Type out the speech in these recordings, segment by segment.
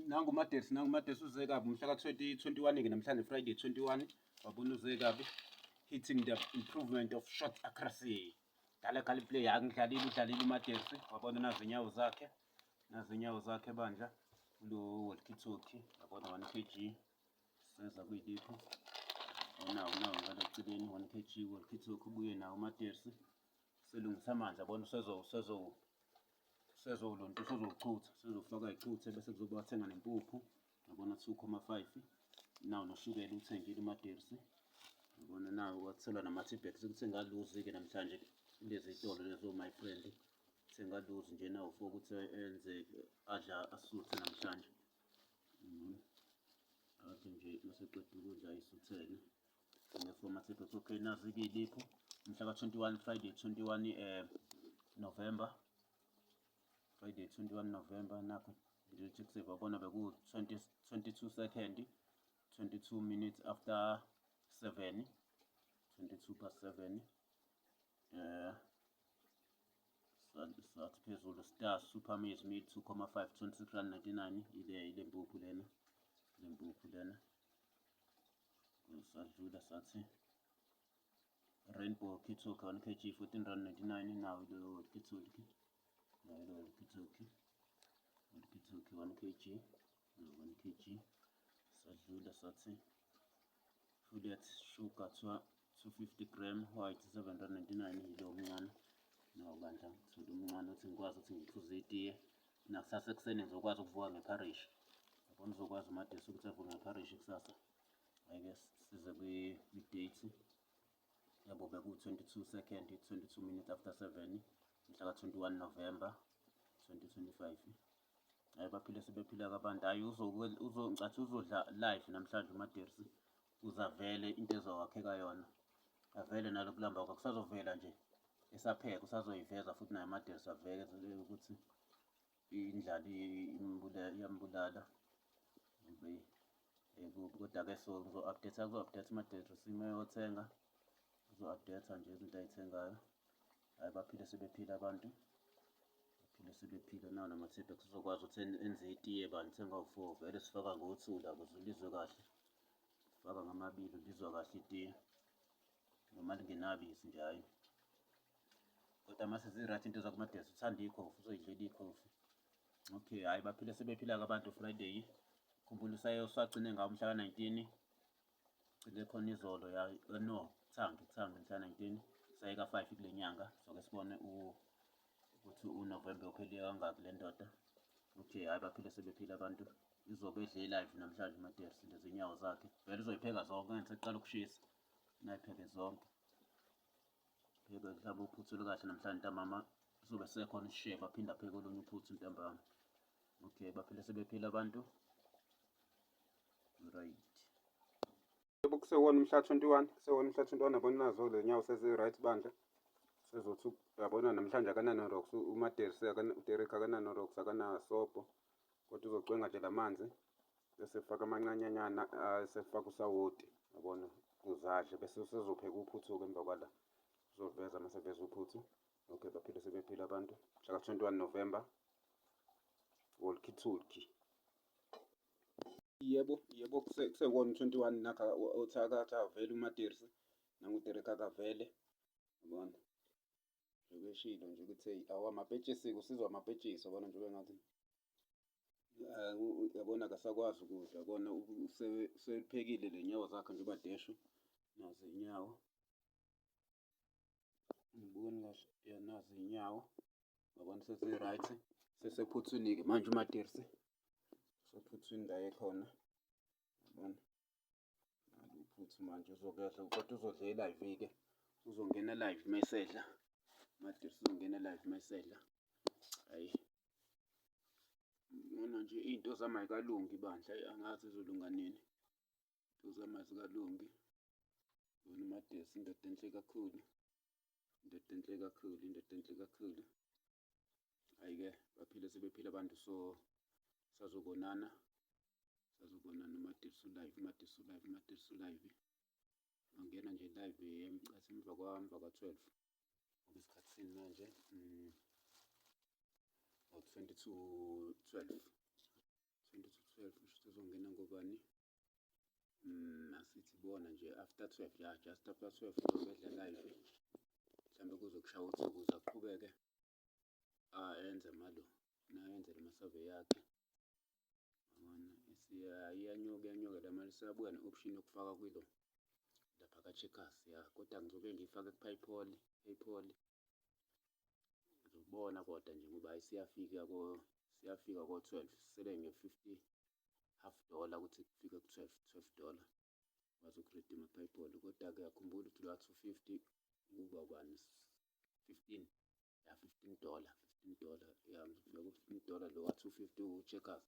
nangumadersi uze kabi umhla ka-21 namhlanje Friday 21 wabona uze kabi hitting the improvement of shot accuracy. Dala kali play udlalile umadersi wabona nazo inyawo zakhe bandla lo walkie-talkie wabona 1 kg seza kuyilipho nawo ngalo eceleni 1 kg walkie-talkie ubuye nawo umadersi selungisa amanzi yabona sezoluntu sezofaka ichuthe bese kuzoba wathenga nempuphu yabona 2,5 nawo noshukela uthengile umadersi yabona nawo wathola nama-tibek sekuthenga luzi-ke namhlanje lezi zitolo lezo my friend thenga luzi nje nawo for ukuthi enze adla asuthe namhlanje athi nje maseqeda ukudla ayisuthele ngeformat okay nazi-ke ilipho umhla ka-21 Friday 21 November Friday 21 November nakho nje kuseva wabona beku 22 second 22 minutes after 7 22 past 7 sathi phezulu Star Super Maize Meal 2,5 26.99 ile mpuphu lena sadlula sathi Rainbow walkie-talkie 1 kg 14.99 nawo lo walkie-talkie 1 kg 1 kg sadlula sathi Fullet sugar 250 gram white 7.99 ilo omncane nawo bandla thola omncane uthi ngikwazi ukuthi ngiphuze itiye nakusasa ekuseni ngizokwazi ukuvuka ngeparish yabona uzokwazi umadersi ukuthi avuke ngeparish kusasa I guess size kwi-date yabo beku 22 second 22 minutes after 7 mhla ka-21 November 2025 baphile sebephila kabantu hayi ngicathi uzodla live namhlanje umadersi uzavele into ezowakheka yona avele nalo kulamba kwakhe kusazovela nje esapheka usazoyiveza futhi naye amadersi aveke ukuthi indlala iyambulala kodwa-ke so kuzo-update umadersi sime yothenga uzo-update nje izinto ayithengayo hayi baphile sebephila abantu nawo nama-tibek sizokwazi ukuthi enze itiye bani thenga u4 vele sifaka ngothula ukuze ulizwe kahle sifaka ngamabili ulizwa kahle itiye noma lingenabisi nje hayi kodwa mase zi-right into zakumadersi uthanda ikhofi uzoyidlela ikhofi okay hayi baphile sebephila kabantu Friday khumbula usagcine ngawo umhla ka-19 gcine khona izolo no thangi mhla 19 saye ka-5 kule nyanga soke sibone ukuthi uNovember uphele kangaki le ndoda okay hayi baphile sebephila abantu izobe edle live namhlanje umadersi lezi inyawo zakhe vele uzoyipheka zonke engathi eqala ukushisa nayipheke zonke pheke mhlawumbe uphuthu kahle namhlanje ntambama uzobe sekhona isishebo aphinde apheke olunye uphuthu ntambama okay baphile sebephila abantu right kusewona umhla 21 yabona nazo le nyawo sezi-right bandla sezothi yabona namhlanje akananorox umadersi uDerek akananorox akanasobho kodwa uzocwenga nje lamanzi bese faka amancanyanyana sefaka usawoti yabona uzadle bese usezopheka uphuthu-ke emva kwala uzoveza maseveza uphuthu okay baphile sebephila abantu mhla ka-21 November walkie-talkie yebo kusewona 21 nakha othakatha avele umadersi nanguDerek akavele yabona beshilo nje ukuthi hey awamapetshisi kusizwa amapetshisi yabona nje bengathi yabona akasakwazi ukudla yabona usephekile le nyawo zakhe nje ubadeshu nazo inyawo ngiboni kahle nazo inyawo yabona sezi-right sesephuthuni-ke manje umadersi sephuthuni la ekhona yabona nalo uphuthu manje uzokudla kodwa uzodla live-ke uzongena live mayisedla umadersi uzongena live mayisedla hayi ngibona nje into zami ayikalungi bandla angazi zizolunga nini into zami azikalungi bona umadersi indoda enhle kakhulu hayi-ke baphile sebephila abantu so sazobonana umadersi ulive angena nje live emcathi emva ka-12 ngoba isikhathi manje 22:12 20 to 12 kusho uzongena ngobani? Asithi bona nje after 12, ya just after 12 bedla live mhlambe kuze kushaya usuku ukuze aqhubeke enze malo nayenze le-survey yakhe. Iyanyuka le mali siyabuka ne-option yokufaka kwilo lapha ka-checkers ya, kodwa ngizobe ngiyifake ku-PayPal. Ngizobona kodwa nje ngoba siyafika ko-12 sele nge-50 half dollar ukuthi kufike ku-$12 wazi ukuridima PayPal. Kodwa-ke akhumbula ukuthi lowa 250 kuba ubani 15 ya $15 ya ngizofika ku-$15 lo wa-250 u-checkers.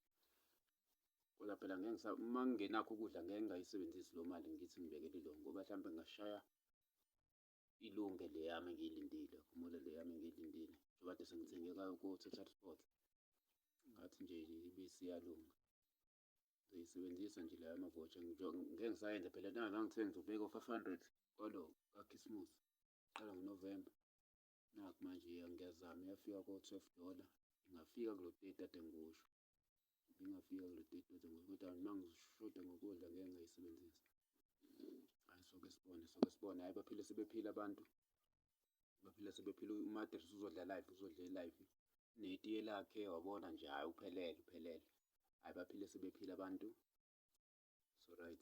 Kodwa phela uma ngingenakho ukudla ngeke ngayisebenzisi lo mali ngithi ngibekele ilunga ngoba mhlampe ngingashaye ilunge leyami engiyilindile. Khumbula leyami engiyilindile njengoba kade sengithenge ko-Total Sport ngathi nje ibisi iyalunga. Ngizoyisebenzisa nje layo ama-voucher ngeke ngisayenza phela nangithe ngizobeka u-500 kwalo kakhisimusi qala ngoNovemba. Nakhu manje ngiyazama iyafika ko-$12 ingafika kulo date kade ngikusho. Ingafika kulo date kade ngikusho kodwa uma ngishoda ngokudla ngeke ngayisebenzisa. Hhayi soke sibone hhayi baphile sebephila abantu. uMadris uzodla live netiye lakhe wabona nje hhayi uphelele. Hhayi baphile sebephila abantu. So right.